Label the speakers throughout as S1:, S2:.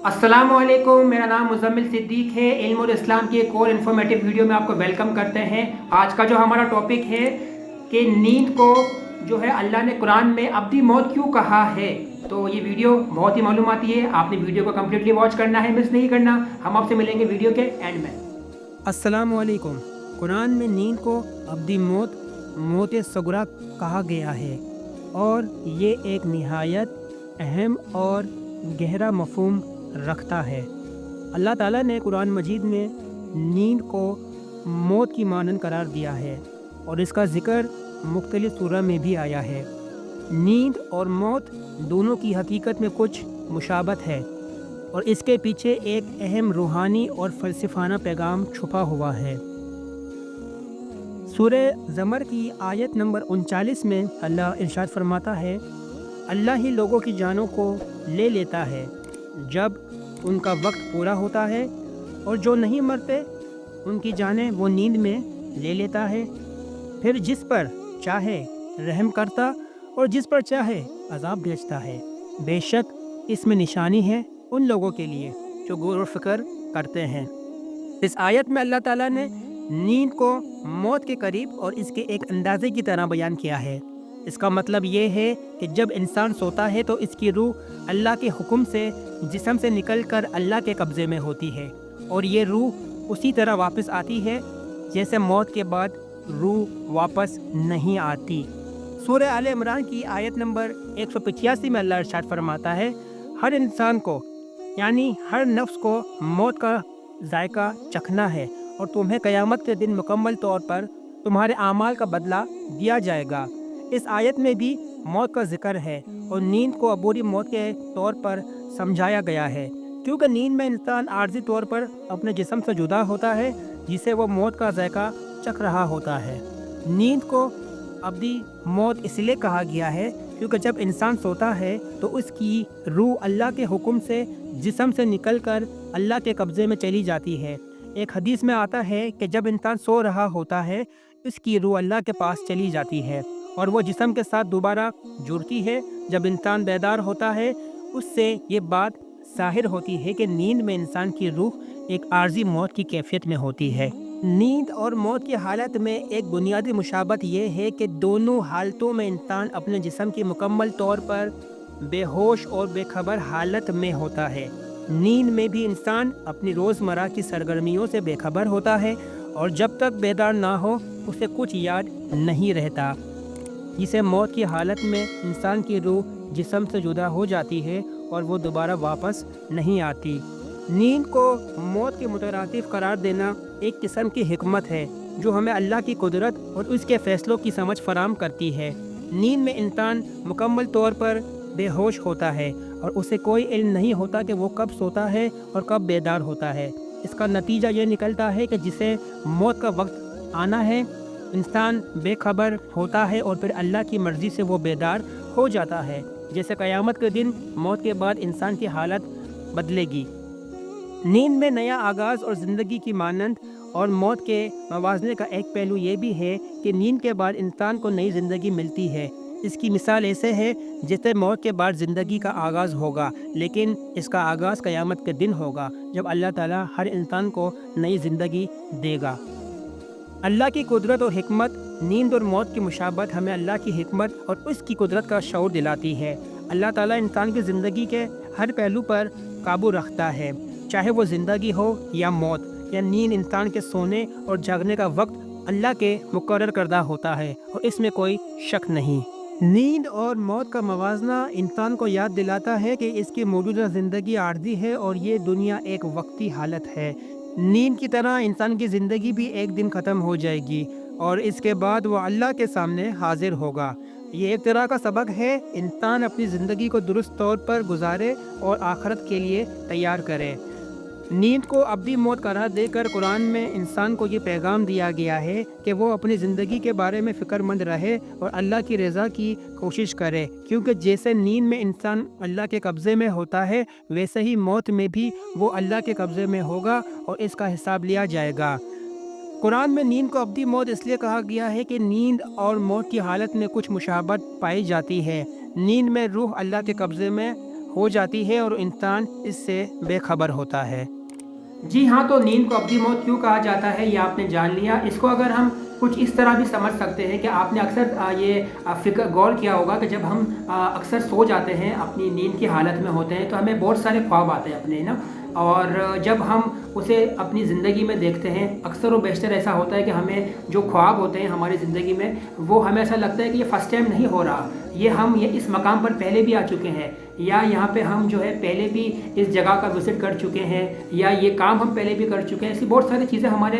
S1: अस्सलामुअलैकुम, मेरा नाम मुज़म्मिल सिद्दीक है। इल्म और इस्लाम की एक और इन्फॉर्मेटिव वीडियो में आपको वेलकम करते हैं। आज का जो हमारा टॉपिक है कि नींद को जो है अल्लाह ने कुरान में अब्दी मौत क्यों कहा है। तो ये वीडियो बहुत ही मालूमाती है, आपने वीडियो को कम्प्लीटली वॉच करना है, मिस नहीं करना। हम आपसे मिलेंगे वीडियो के एंड में।
S2: अस्सलामुअलैकुम। कुरान में नींद को अब्दी मौत मौत सगरा कहा गया है और ये एक निहायत अहम और गहरा मफ़हूम रखता है। अल्लाह ताला ने कुरान मजीद में नींद को मौत की मानन करार दिया है और इसका ज़िक्र मुख्तलिफ़ सूरह में भी आया है। नींद और मौत दोनों की हकीकत में कुछ मुशाबत है और इसके पीछे एक अहम रूहानी और फ़लसफ़ाना पैगाम छुपा हुआ है। सूरह ज़मर की आयत नंबर 39 में अल्लाह इरशाद फरमाता है, अल्लाह ही लोगों की जानों को ले लेता है जब उनका वक्त पूरा होता है, और जो नहीं मरते उनकी जानें वो नींद में ले लेता है। फिर जिस पर चाहे रहम करता और जिस पर चाहे अजाब भेजता है। बेशक इसमें निशानी है उन लोगों के लिए जो गौर व फिक्र करते हैं। इस आयत में अल्लाह ताला ने नींद को मौत के करीब और इसके एक अंदाजे की तरह बयान किया है। इसका मतलब ये है कि जब इंसान सोता है तो इसकी रूह अल्लाह के हुक्म से जिस्म से निकलकर अल्लाह के कब्ज़े में होती है और ये रूह उसी तरह वापस आती है जैसे मौत के बाद रूह वापस नहीं आती। सूरह आले इमरान की आयत नंबर 185 में अल्लाह इरशाद फरमाता है, हर इंसान को यानी हर नफ्स को मौत का जायका चखना है और तुम्हें क़यामत के दिन मुकम्मल तौर पर तुम्हारे आमाल का बदला दिया जाएगा। इस आयत में भी मौत का जिक्र है और नींद को अबूरी मौत के तौर पर समझाया गया है, क्योंकि नींद में इंसान आर्जी तौर पर अपने जिस्म से जुदा होता है जिसे वो मौत का जायका चख रहा होता है। नींद को अब्दी मौत इसलिए कहा गया है क्योंकि जब इंसान सोता है तो उसकी रूह अल्लाह के हुक्म से जिस्म से निकलकर अल्लाह के कब्ज़े में चली जाती है। एक हदीस में आता है कि जब इंसान सो रहा होता है इसकी रूह अल्लाह के पास चली जाती है और वो जिस्म के साथ दोबारा जुड़ती है। जब इंसान बेदार होता है उससे ये बात ज़ाहिर होती है कि नींद में इंसान की रूह एक आर्जी मौत की कैफियत में होती है। नींद और मौत की हालत में एक बुनियादी मुशाबत ये है कि दोनों हालतों में इंसान अपने जिस्म की मुकम्मल तौर पर बेहोश और बेखबर हालत में होता है। नींद में भी इंसान अपनी रोज़मर्रा की सरगर्मियों से बेखबर होता है और जब तक बेदार ना हो उसे कुछ याद नहीं रहता। इसे मौत की हालत में इंसान की रूह जिस्म से जुदा हो जाती है और वो दोबारा वापस नहीं आती। नींद को मौत के मुतरातिफ करार देना एक किस्म की हिकमत है जो हमें अल्लाह की कुदरत और उसके फ़ैसलों की समझ फराम करती है। नींद में इंसान मुकम्मल तौर पर बेहोश होता है और उसे कोई इल्म नहीं होता कि वो कब सोता है और कब बेदार होता है। इसका नतीजा ये निकलता है कि जिसे मौत का वक्त आना है इंसान बेखबर होता है और फिर अल्लाह की मर्ज़ी से वो बेदार हो जाता है। जैसे क़यामत के दिन मौत के बाद इंसान की हालत बदलेगी। नींद में नया आगाज़ और ज़िंदगी की मानंद और मौत के मवाज़ने का एक पहलू ये भी है कि नींद के बाद इंसान को नई ज़िंदगी मिलती है। इसकी मिसाल ऐसे है जैसे मौत के बाद ज़िंदगी का आगाज़ होगा, लेकिन इसका आगाज़ क़यामत के दिन होगा जब अल्लाह ताला हर इंसान को नई ज़िंदगी देगा। अल्लाह की कुदरत और हिकमत। नींद और मौत की मुशाबत हमें अल्लाह की हिकमत और उसकी कुदरत का शऊर दिलाती है। अल्लाह ताला इंसान की ज़िंदगी के हर पहलू पर काबू रखता है, चाहे वो ज़िंदगी हो या मौत या नींद। इंसान के सोने और जागने का वक्त अल्लाह के मुकर्रर करदा होता है और इसमें कोई शक नहीं। नींद और मौत का मवाजना इंसान को याद दिलाता है कि इसकी मौजूदा ज़िंदगी आर्जी है और ये दुनिया एक वक्ती हालत है। नींद की तरह इंसान की ज़िंदगी भी एक दिन ख़त्म हो जाएगी और इसके बाद वो अल्लाह के सामने हाजिर होगा। ये एक तरह का सबक है, इंसान अपनी ज़िंदगी को दुरुस्त तौर पर गुजारे और आखिरत के लिए तैयार करे। नींद को अब्दी मौत करार देकर कुरान में इंसान को ये पैगाम दिया गया है कि वो अपनी ज़िंदगी के बारे में फ़िक्रमंद रहे और अल्लाह की रज़ा की कोशिश करे, क्योंकि जैसे नींद में इंसान अल्लाह के कब्ज़े में होता है वैसे ही मौत में भी वो अल्लाह के कब्ज़े में होगा और इसका हिसाब लिया जाएगा। कुरान में नींद को अब्दी मौत इसलिए कहा गया है कि नींद और मौत की हालत में कुछ मुशाबत पाई जाती है। नींद में रूह अल्लाह के कब्ज़े में ہو جاتی ہے اور انسان اس سے بے خبر ہوتا ہے۔
S1: جی ہاں، تو نیند کو ابدی موت کیوں کہا جاتا ہے یہ آپ نے جان لیا۔ اس کو اگر ہم کچھ اس طرح بھی سمجھ سکتے ہیں کہ آپ نے اکثر یہ غور کیا ہوگا کہ جب ہم اکثر سو جاتے ہیں، اپنی نیند کی حالت میں ہوتے ہیں، تو ہمیں بہت سارے خواب آتے ہیں اپنے نا، اور جب ہم اسے اپنی زندگی میں دیکھتے ہیں، اکثر و بیشتر ایسا ہوتا ہے کہ ہمیں جو خواب ہوتے ہیں ہماری زندگی میں، وہ ہمیں ایسا لگتا ہے کہ یہ فرسٹ ٹائم نہیں ہو رہا، یہ اس مقام پر پہلے بھی آ چکے ہیں، یا یہاں پہ ہم جو ہے پہلے بھی اس جگہ کا وزٹ کر چکے ہیں، یا یہ کام ہم پہلے بھی کر چکے ہیں۔ ایسی بہت ساری چیزیں ہمارے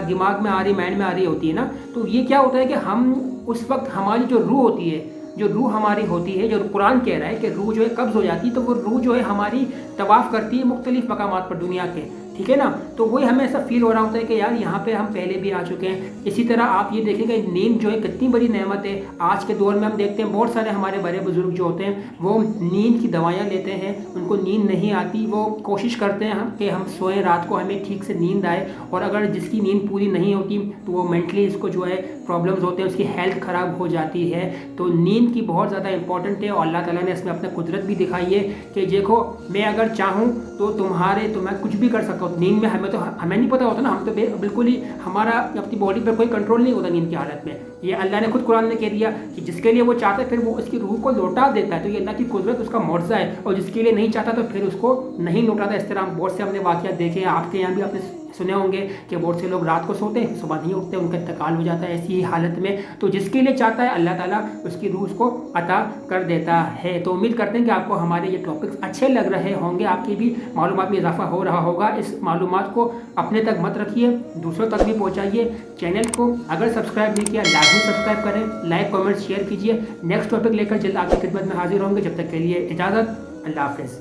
S1: دماغ میں آ رہی، مائنڈ میں آ رہی ہوتی ہے نا۔ تو یہ کیا ہوتا ہے کہ ہم اس وقت ہماری جو روح ہوتی ہے، جو روح ہماری ہوتی ہے، جو قرآن کہہ رہا ہے کہ روح جو ہے قبض ہو جاتی ہے، تو وہ روح جو ہے ہماری طواف کرتی ہے مختلف مقامات پر دنیا کے، ٹھیک ہے نا۔ تو وہی ہمیں ایسا فیل ہو رہا ہوتا ہے کہ یار یہاں پہ ہم پہلے بھی آ چکے ہیں۔ اسی طرح آپ یہ دیکھیں کہ نیند جو ہے کتنی بڑی نعمت ہے۔ آج کے دور میں ہم دیکھتے ہیں بہت سارے ہمارے بڑے بزرگ جو ہوتے ہیں وہ نیند کی دوائیاں لیتے ہیں، ان کو نیند نہیں آتی، وہ کوشش کرتے ہیں کہ ہم سوئیں، رات کو ہمیں ٹھیک سے نیند آئے، اور اگر جس کی نیند پوری نہیں ہوتی تو وہ مینٹلی اس کو جو ہے پرابلمز ہوتے ہیں، اس کی ہیلتھ خراب ہو جاتی ہے۔ تو نیند کی بہت زیادہ امپورٹنٹ ہے، اور اللہ تعالیٰ نے اس میں اپنا قدرت بھی دکھائی ہے کہ دیکھو میں اگر چاہوں تو میں کچھ بھی کر سکتا ہوں نیند میں۔ ہمیں نہیں پتہ ہوتا نا، ہم تو بالکل ہی ہمارا اپنی باڈی پر کوئی کنٹرول نہیں ہوتا نیند کی حالت میں۔ یہ اللہ نے خود قرآن نے کہہ دیا کہ جس کے لیے وہ چاہتا ہے پھر وہ اس کی روح کو لوٹا دیتا ہے، تو یہ اللہ کی قدرت، اس کا معجزہ ہے، اور جس کے لیے نہیں چاہتا تو پھر اس کو نہیں لوٹاتا۔ اس طرح بہت سے ہم نے واقعات دیکھے ہیں، آپ کے یہاں بھی آپ نے سنے ہوں گے کہ بہت سے لوگ رات کو سوتے ہیں، صبح نہیں اٹھتے، ان کا انتقال ہو جاتا ہے ایسی ہی حالت میں۔ تو جس کے لیے چاہتا ہے اللہ تعالیٰ اس کی روح اس کو عطا کر دیتا ہے۔ تو امید کرتے ہیں کہ آپ کو ہمارے یہ ٹاپکس اچھے لگ رہے ہوں گے، آپ کی بھی معلومات میں اضافہ ہو رہا ہوگا۔ اس معلومات کو اپنے تک مت رکھیے، دوسروں تک بھی پہنچائیے۔ چینل کو اگر سبسکرائب نہیں کیا لازمی سبسکرائب کریں، لائک کامنٹ شیئر کیجیے۔ نیکسٹ ٹاپک لے کر جلد آپ کی خدمت میں حاضر ہوں گے، جب تک کے لیے اجازت، اللہ حافظ۔